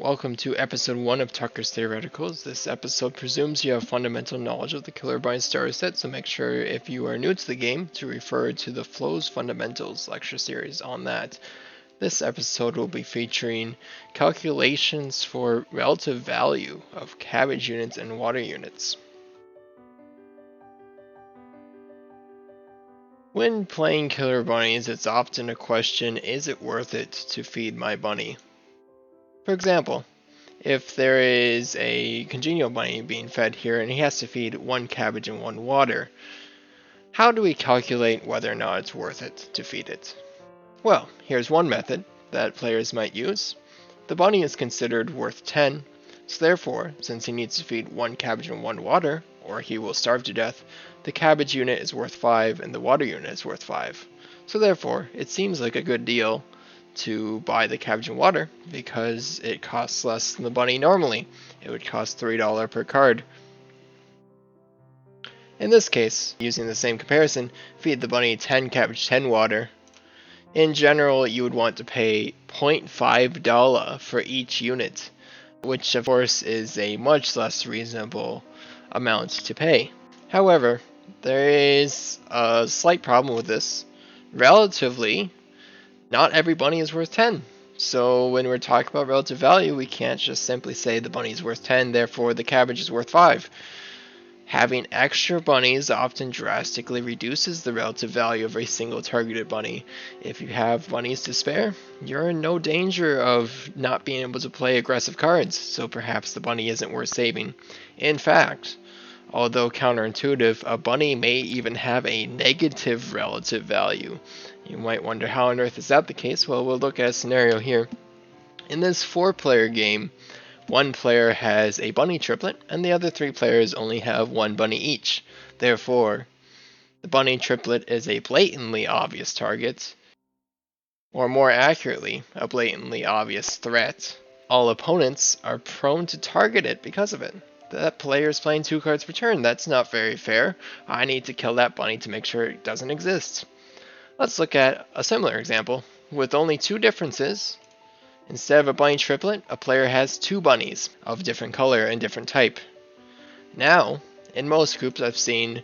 Welcome to episode 1 of Tucker's Theoreticals. This episode presumes you have fundamental knowledge of the Killer Bunnies starter set, so make sure if you are new to the game to refer to the Flows Fundamentals lecture series on that. This episode will be featuring calculations for relative value of cabbage units and water units. When playing Killer Bunnies, it's often a question, is it worth it to feed my bunny? For example, if there is a congenial bunny being fed here and he has to feed 1 cabbage and 1 water, how do we calculate whether or not it's worth it to feed it? Well, here's one method that players might use. The bunny is considered worth 10, so therefore, since he needs to feed 1 cabbage and 1 water, or he will starve to death, the cabbage unit is worth 5 and the water unit is worth 5. So therefore, it seems like a good deal to buy the cabbage and water because it costs less than the bunny normally. It would cost $3 per card. In this case, using the same comparison, feed the bunny 10 cabbage, 10 water. In general, you would want to pay $0.5 for each unit, which of course is a much less reasonable amount to pay. However, there is a slight problem with this. Relatively, not every bunny is worth 10. So when we're talking about relative value, we can't just simply say the bunny is worth 10, therefore the cabbage is worth 5. Having extra bunnies often drastically reduces the relative value of a single targeted bunny. If you have bunnies to spare, you're in no danger of not being able to play aggressive cards, so perhaps the bunny isn't worth saving. In fact, although counterintuitive, a bunny may even have a negative relative value. You might wonder how on earth is that the case? Well, we'll look at a scenario here. In this 4-player game, one player has a bunny triplet, and the other 3 players only have 1 bunny each. Therefore, the bunny triplet is a blatantly obvious target, or more accurately, a blatantly obvious threat. All opponents are prone to target it because of it. That player is playing 2 cards per turn. That's not very fair. I need to kill that bunny to make sure it doesn't exist. Let's look at a similar example with only 2 differences. Instead of a bunny triplet, a player has 2 bunnies of different color and different type. Now, in most groups I've seen,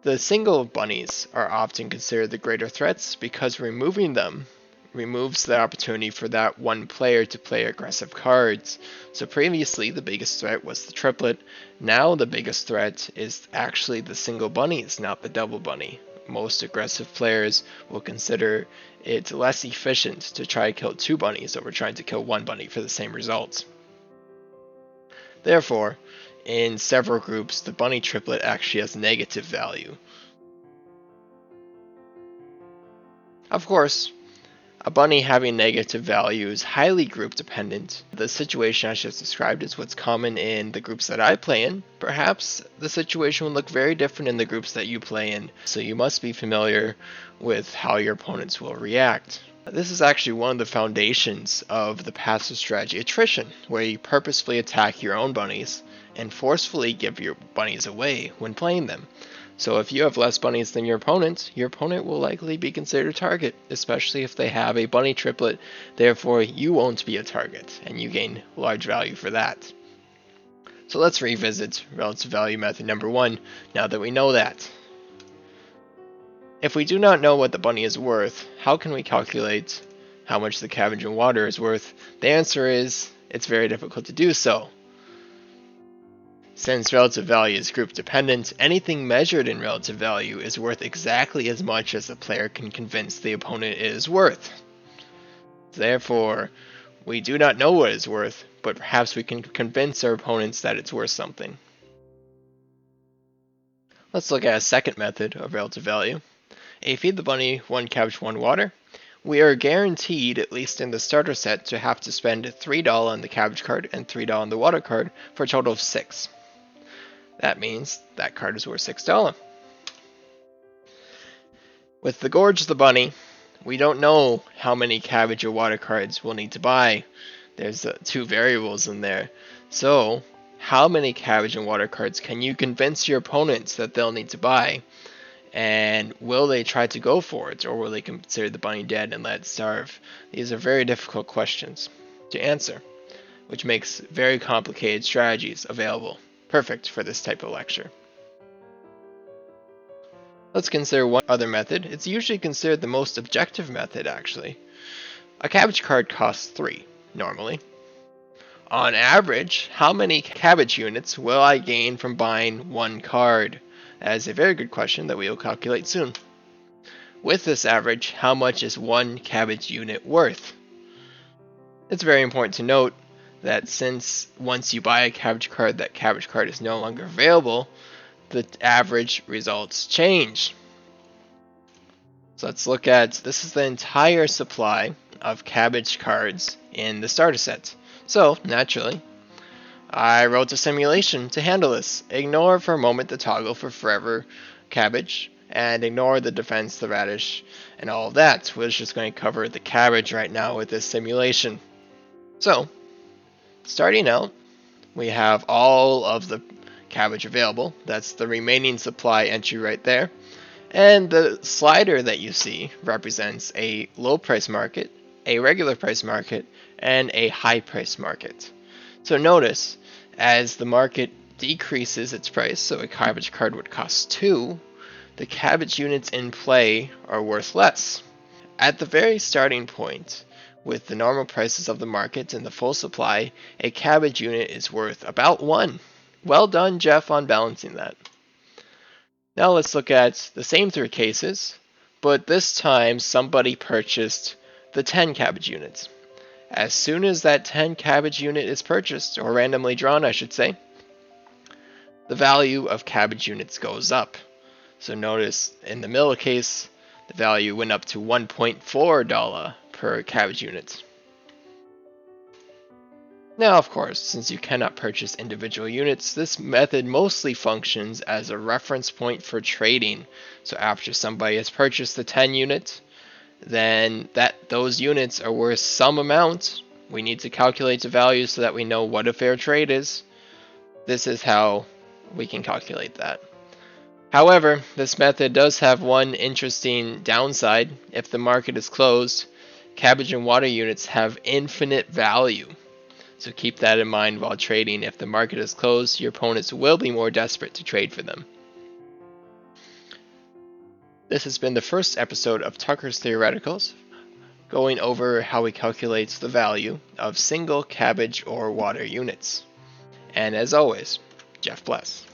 the single bunnies are often considered the greater threats because removing them removes the opportunity for that one player to play aggressive cards. So previously the biggest threat was the triplet. Now the biggest threat is actually the single bunnies, not the double bunny. Most aggressive players will consider it less efficient to try to kill 2 bunnies over trying to kill 1 bunny for the same results. Therefore, in several groups, the bunny triplet actually has negative value. Of course, a bunny having negative value is highly group dependent. The situation I just described is what's common in the groups that I play in. Perhaps the situation will look very different in the groups that you play in, so you must be familiar with how your opponents will react. This is actually one of the foundations of the passive strategy attrition, where you purposefully attack your own bunnies and forcefully give your bunnies away when playing them. So if you have less bunnies than your opponent will likely be considered a target, especially if they have a bunny triplet. Therefore, you won't be a target, and you gain large value for that. So let's revisit relative value method number 1, now that we know that. If we do not know what the bunny is worth, how can we calculate how much the cabbage and water is worth? The answer is, it's very difficult to do so. Since relative value is group dependent, anything measured in relative value is worth exactly as much as the player can convince the opponent it is worth. Therefore, we do not know what it is worth, but perhaps we can convince our opponents that it's worth something. Let's look at a second method of relative value. Feed the bunny 1 cabbage, 1 water. We are guaranteed, at least in the starter set, to have to spend $3 on the cabbage card and $3 on the water card for a total of 6. That means that card is worth $6. With the Gorge the Bunny, we don't know how many cabbage or water cards we'll need to buy. There's 2 variables in there. So, how many cabbage and water cards can you convince your opponents that they'll need to buy? And will they try to go for it, or will they consider the bunny dead and let it starve? These are very difficult questions to answer. which makes very complicated strategies available. Perfect for this type of lecture. Let's consider one other method. It's usually considered the most objective method, actually. A cabbage card costs 3, normally. On average, how many cabbage units will I gain from buying one card? That is a very good question that we will calculate soon. With this average, how much is one cabbage unit worth? It's very important to note that since once you buy a cabbage card, that cabbage card is no longer available, the average results change. So let's look at, this is the entire supply of cabbage cards in the starter set. So, naturally, I wrote a simulation to handle this. Ignore for a moment the toggle for forever cabbage, and ignore the defense, the radish, and all of that. We're just going to cover the cabbage right now with this simulation. So, starting out, we have all of the cabbage available. That's the remaining supply entry right there. And the slider that you see represents a low price market, a regular price market, and a high price market. So notice, as the market decreases its price, so a cabbage card would cost 2, the cabbage units in play are worth less. At the very starting point, with the normal prices of the market and the full supply, a cabbage unit is worth about 1. Well done, Jeff, on balancing that. Now let's look at the same 3 cases, but this time somebody purchased the 10 cabbage units. As soon as that 10 cabbage unit is purchased, or randomly drawn I should say, the value of cabbage units goes up. So notice in the middle case, the value went up to $1.4 per cabbage unit. Now of course, since you cannot purchase individual units, this method mostly functions as a reference point for trading. So after somebody has purchased the 10 units, then those units are worth some amount. We need to calculate the value so that we know what a fair trade is. This is how we can calculate that. However, this method does have one interesting downside. If the market is closed, cabbage and water units have infinite value. So keep that in mind while trading. If the market is closed, your opponents will be more desperate to trade for them. This has been the first episode of Tucker's Theoreticals, going over how we calculate the value of single cabbage or water units. And as always, Jeff bless.